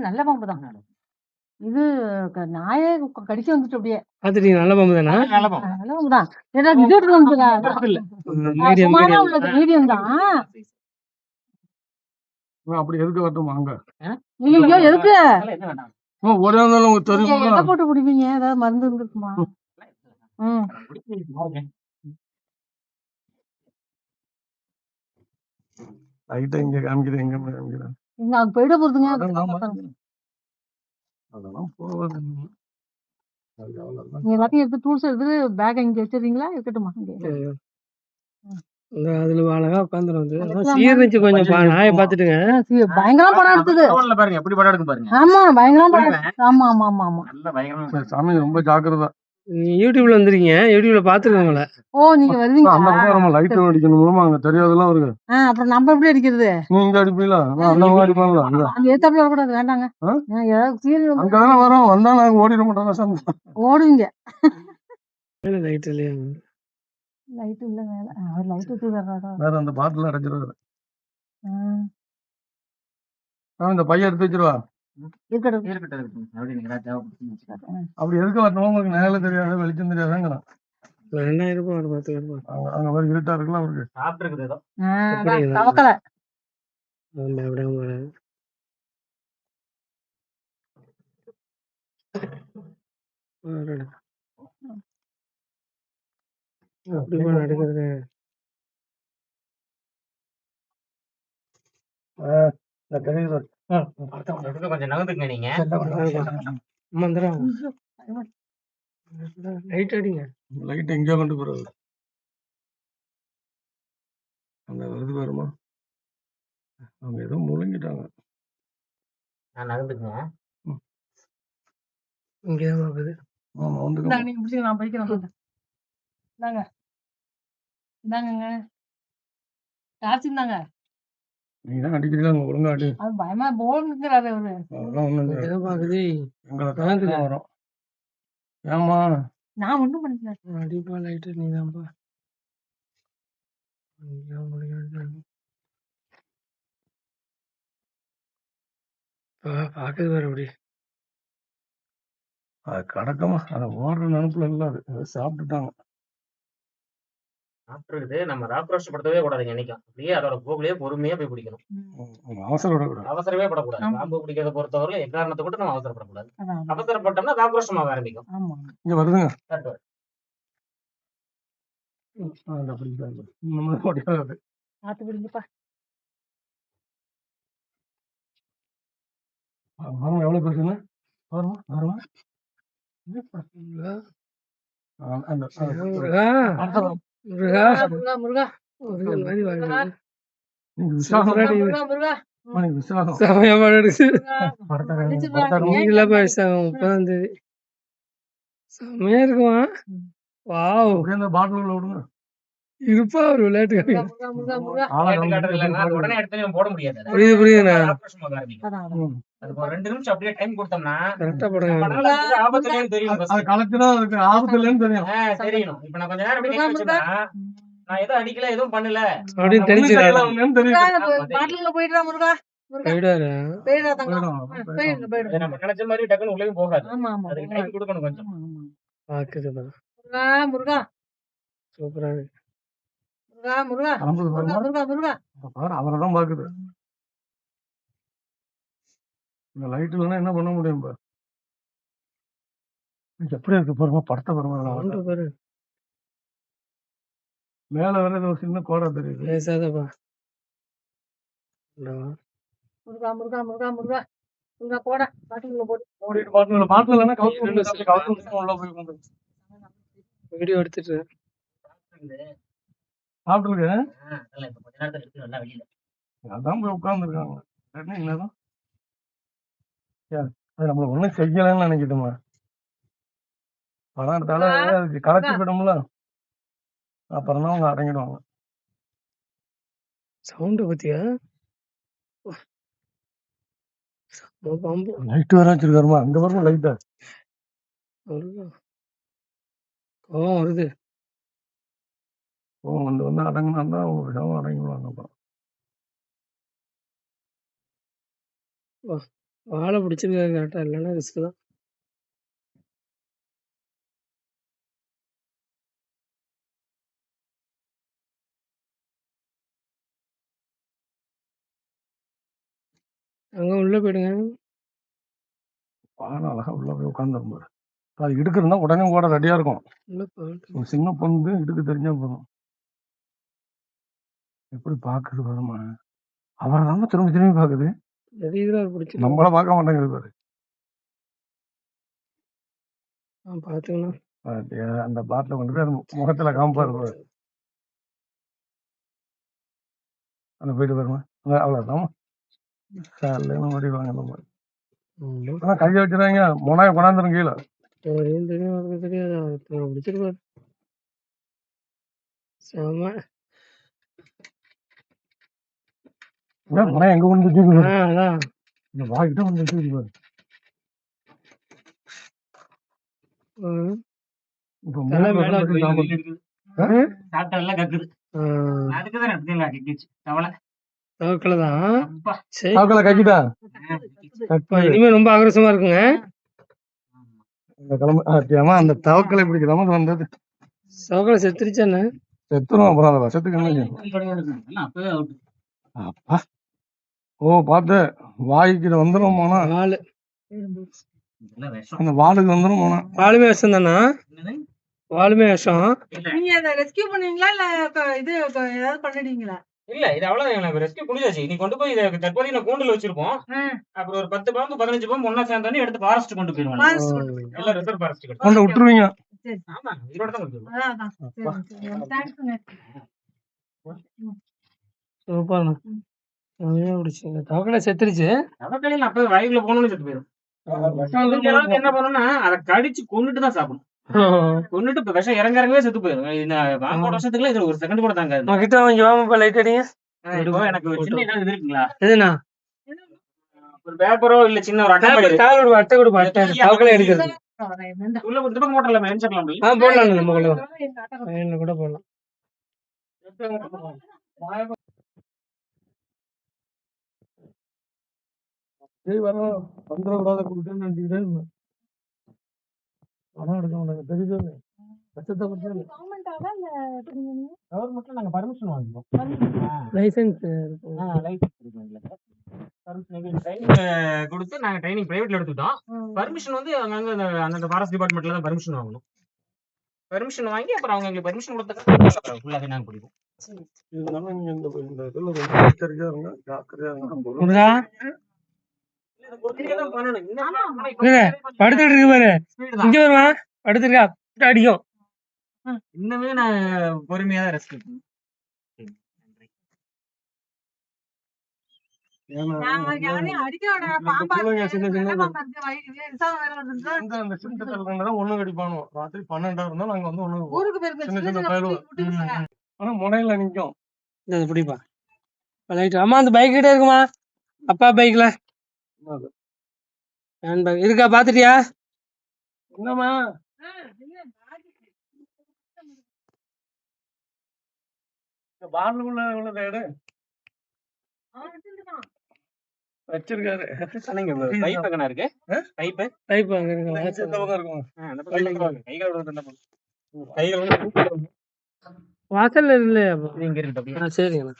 நல்ல பாம்பு தான். இது நாயே கடிச்சு வந்துட்டு அப்படியே. பாத்துட்டீங்க நல்ல பாம்பு தானா? நல்ல பாம்பு தான். ஏன்னா ரிசோர்ட் வந்துடா. மீடியம் சுமாரா உள்ளது மீடியம் தான். அப்படி எதுக்கு வரட்டுமா அங்க? ஐயோ எதுக்கு? ஒரே நாள் உங்களுக்கு தெரியும். எதை போட்டு குடிப்பீங்க? ஏதாவது மருந்து இருக்குமா? லைட்டா இங்க காமிக்கிறேன், எங்க காமிக்கிறேன். இங்க அங்க போயிட போறதுங்க. அதெல்லாம் போவாது. எல்லாத்தையும் எடுத்து டூல்ஸ் எடுத்து பேக் இங்க வச்சிருக்கீங்களா? இருக்கட்டுமா? அதுல அழகா உட்காந்துரும். சீர்ந்துச்சு கொஞ்சம் நாயை பாத்துட்டுங்க. பயங்கரமா படம் எடுத்தது. பாருங்க எப்படி படம் எடுக்கும் பாருங்க. ஆமா பயங்கரமா படம். ஆமா ஆமா ஆமா ஆமா. நல்ல பயங்கரமா. சாமி ரொம்ப ஜாக்கிரதா. யூடியூப்ல வந்துருக்கீங்க. யூடியூப்ல பாத்துருக்கோங்கள. ஓ நீங்க வருவீங்க. அந்த பக்கம் நம்ம லைட் அடிக்கணுமா? அங்க தெரியாதெல்லாம் இருக்கு. அப்புறம் நம்ம எப்படி அடிக்கிறது? நீங்க அடிப்பீங்களா? நான் அந்த மாதிரி அடிப்பாங்களா? அங்க ஏத்தாப்புல வர கூடாது. வேண்டாங்க. அங்கதானே வரோம். வந்தா நாங்க ஓடிட மாட்டோம் சாமி. ஓடுவீங்க. லைட் இல்லையா? லைட் இல்ல மேல. அவர் லைட் வச்சிருக்காரா? வேற அந்த பாட்டில் அடைச்சிருவாரு. இந்த பையன் எடுத்து வச்சிருவா. அப்படி எதுக்கு வரணும்? உங்களுக்கு நேரில் தெரியாது, வெளிச்சம் தெரியாதாங்கிறான். 2000 ரூபாய் ஒரு 10 அங்க மாதிரி இருட்டா இருக்குல்ல அவருக்கு. சாப்பிட்டுருக்குது ஏதோ. கொஞ்சம் நகர்ந்துங்க நீங்க. லைட் அடிங்க. லைட் எங்கேயோ கொண்டு போறது. அந்த வருது பாருமா. அவங்க ஏதோ முழுங்கிட்டாங்க. நான் நகர்ந்துக்குங்க. இங்கதான் பாக்குது. ஆமா வந்து நீங்க பிடிச்சி நான் போய்க்கிறேன். இந்தாங்க இந்தாங்க டார்ச் இந்தாங்க. நீங்க தான் அடிக்கிறீங்க ஒழுங்கா அடி. அது பயமா போன்ங்கிறாரு அவரு. அதெல்லாம் ஒண்ணு இங்கதான் பாக்குது. எங்களை தாண்டி வரும். ஏமா நான் ஒண்ணும் பண்ணிக்கல. அடிப்பா லைட் நீதான்ப்பா. பாக்குது வேற அப்படி. அது கடக்கமா அதை ஓடுற நினைப்புல இல்ல. அது சாப்பிட்டுட்டாங்க. சாப்பிட்டுருக்குது. நம்ம ராப்ரோஷப்படுத்தவே கூடாதுங்க என்னைக்கும். அப்படியே அதோட போக்குலயே பொறுமையா போய் பிடிக்கணும். அவசரப்படக்கூடாது. அவசரமே படக்கூடாது. பாம்பு பிடிக்கிறத பொறுத்தவரை எக்காரணத்தை கூட நம்ம அவசரப்படக்கூடாது. அவசரப்பட்டோம்னா ராப்ரோஷமாக ஆரம்பிக்கும். இங்க வருதுங்க. பார்த்து பிடிங்கப்பா. எவ்வளவு பேசுங்க வருமா செம்மையா இருக்குமா? வாவ் பாட்டில் விடுங்க. இருப்பா ஒரு விளையாட்டு உடனே எடுத்து போட முடியாது. புரியுதுண்ணா. அதுக்கு ஒரு 2 நிமிஷம் அப்படியே டைம் கொடுத்தோம்னா கரெக்டா படம் ஆபத்துலன்னு தெரியும். தெரியணும். இப்ப நான் கொஞ்ச நேரம் அப்படி நிக்க வச்சேன்னா நான் எதுவும் அடிக்கல எதுவும் பண்ணல அப்படின்னு தெரிஞ்சுக்கலாம். பாட்டிலுக்குள்ள போயிடுறா முருகா. போயிடாரு. நம்ம நினைச்ச மாதிரி டக்குன்னு உள்ளேயும் போகாது. அதுக்கு டைம் கொடுக்கணும் கொஞ்சம். பாக்குது முருகா சூப்பரா இருக்கு. அவரைதான் பாக்குது. இந்த லைட் இல்லைன்னா என்ன பண்ண முடியும்? எப்படி இருக்கு பாருமா படத்தை பாருங்க. மேல வேற ஏதோ சின்ன கோடை தெரியுது. பேசாதப்பா. போட பாட்டிலுக்குள்ள போட்டு வீடியோ எடுத்துட்டு சாப்பிட்டு கொஞ்ச நேரத்துல இருக்கு நல்லா வெளியில. அதான் போய் உட்கார்ந்துருக்காங்க. என்னதான் அது நம்மள ஒண்ணும் செய்யலன்னு நினைக்கிட்டுமா. படம் எடுத்தாலும் அதுக்கு களைச்சு போயிடும்ல. அப்புறம் தான் அவங்க அடங்கிடுவாங்க. சவுண்ட் பத்தியா? லைட் வேற வச்சிருக்காருமா. அங்க பாருங்க லைட்டா. வருது. வந்து அடங்கினா அவங்க அடங்கிடுவாங்க. அப்புறம் வாழை பிடிச்சிருக்காரு கரெக்டா, இல்லைன்னா ரிஸ்க் தான். அங்க உள்ள போயிடுங்க. பானை அழகா உள்ள போய் உட்காந்துரும் பாரு. அது இடுக்குறதுனா உடனே ஓட ரெடியா இருக்கும். உள்ள போயிட்டு ஒரு சின்ன பொண்ணு இடுக்கு தெரிஞ்சா போதும். எப்படி பாக்குது பாருமா. அவரை தான் திரும்பி திரும்பி பாக்குது. தெரியுதுல பிடிச்சிருக்கு. நம்மள பார்க்க மாட்டேங்குது பாரு. பாத்துக்கணும். பாத்தியா, அந்த பாட்டில கொண்டு போய் அது முகத்துல காமிப்பாரு பாரு. அந்த போயிட்டு பாருமா. அவ்வளவுதான் காலையில ஓடிடுவாங்க நம்ம. ஆனா கையை வச்சுறாங்க மொனாய கொண்டாந்துரும் கீழே. தெரியும் தெரியாது பிடிச்சிருப்பாரு. செம. மொனாய எங்க கொண்டு வச்சு அதான் இந்த வாய்கிட்ட வந்து வச்சு பாரு. இப்ப தலை மூக்குல மேல வந்து போய் சாப்பிடு. சாப்பிட்டா எல்லாம் கக்குது. அதுக்குதான் எடுத்தீங்களா கிக்கிச்சு தவளை. தவக்கலைதான். அப்பா. சரி, சாப்பிடல கக்கிட்டா இனிமே ரொம்ப ஆக்ரோஷமா இருக்குங்க. இந்த கிழமை ஆத்தியாமா அந்த தவக்கலை இப்படி கிழமை வந்தது தவக்கலை செத்துருச்சானே. செத்துரும். அப்புறம் அந்த வருஷத்துக்கு என்ன செய்யும்? எல்லாம் அப்பவே அவுட். அப்பா ஓ பார்த்து வாய்க்கு வந்துடும் போனா வாழு இதெல்லாம் விஷம். அந்த வாளுக்கு வந்துடும் போனா. வாழுமே விஷம் தானா? என்னது? வாழுமே விஷம். இல்ல நீங்க அதை ரெஸ்கியூ பண்ணுவீங்களா இல்ல இது ஏதாவது பண்ணிடுவீங்களா? இல்ல இது அவ்வளவுதான். எனக்கு ரெஸ்கியூ முடிஞ்சாச்சு. நீ கொண்டு போய் இதை தற்போதைக்கு நான் கூண்டுல வச்சிருப்போம். அப்புறம் ஒரு 10 பாம்பு 15 பாம்பு ஒன்னா சேர்ந்தோடனே எடுத்து ஃபாரஸ்ட் கொண்டு போயிருவாங்க. Forest கொண்டு போய். எல்லாம் ரிசர்வ் ஃபாரஸ்ட் கிட்ட. கொண்டு விட்டுருவீங்க. சரி. ஆமா இதோட தான் கொண்டு போயிருவோம். அதான் சரி சரி. தேங்க்ஸ்ங்க. சூப்பர்ண்ணா. பிடிச்சிங்க. தவக்கலை செத்துருச்சு. தவக்கலையில அப்பவே வயலுக்குள்ள போகணும்னு செத்து போயிடும். முடிஞ்ச அளவுக்கு என்ன பண்ணணும்னா அதை கடிச்சு கொண்டுட்டு தான் சாப்பிடணும். கொண்டுட்டு இப்ப விஷம் இறங்கவே செத்து போயிடும். இந்த பாம்போட விஷத்துக்குள்ள இதுல ஒரு செகண்ட் கூட தாங்க. கிட்ட வாங்கி வாங்க லைட் அடிங்க. இப்போ எனக்கு ஒரு சின்ன ஏதாவது இது இருக்குங்களா? எதுண்ணா? ஒரு பேப்பரோ இல்ல சின்ன ஒரு அட்டை மாதிரி தாள் விடுவா, அட்டை கொடுப்பா, அட்டை தவக்கலை எடுக்கிறது. உள்ள இந்த பக்கம் போட்டலாம் நினைச்சிடலாம். போடலாம் நம்ம கூட வயல்ல கூட போடலாம். சரி வரோம் வந்துடக்கூடாத கொடுத்தேன்னு நினைச்சுக்கிட்டே இருந்தேன். பணம் எடுக்க மாட்டாங்க தெரியுது. கஷ்டத்தை கொடுத்து கவர்மெண்ட்ல நாங்க பர்மிஷன் வாங்கிப்போம். லைசன்ஸ் கொடுத்து நாங்க ட்ரைனிங் பிரைவேட்ல எடுத்துட்டோம். பர்மிஷன் வந்து அங்க அந்த ஃபாரஸ்ட் டிபார்ட்மெண்ட்ல தான் பர்மிஷன் வாங்கணும். பர்மிஷன் வாங்கி அப்புறம் அவங்க எங்களுக்கு பர்மிஷன் கொடுத்தா ஃபுல்லாவே நாங்க பிடிப்போம். இதனால நீங்க இந்த இதுல ரொம்ப எச்சரிக்கையா இருங்க, ஜாக்கிரதையா இருங்க. படுத்துட்டு இருக்கு பாரு. இங்க வருவா படுத்துருக்கா அடிக்கும். இன்னுமே நான் பொறுமையா தான் ரெஸ்ட் எடுப்பேன். ஒண்ணு கடிப்பானோ ராத்திரி 12 இருந்தாலும் நாங்க வந்து ஒண்ணு சின்ன சின்ன பயலுவ. ஆனா முனையில நிக்கும். பிடிப்பா லைட். அம்மா அந்த பைக் கிட்ட இருக்குமா? அப்பா பைக்ல ஹேண்ட் பேக் இருக்கா? பாத்துட்டியா? என்னம்மா பாலுக்குள்ள உள்ளத எடு வச்சிருக்காரு. பைப் எங்கண்ணா இருக்கு? பைப் பைப் அங்க இருக்குங்களா? இந்த பக்கம் இருக்கும். அந்த பக்கம் கைகள் கைகள் வாசல்ல இல்லையா? இங்க இருக்கு. சரிங்கண்ணா.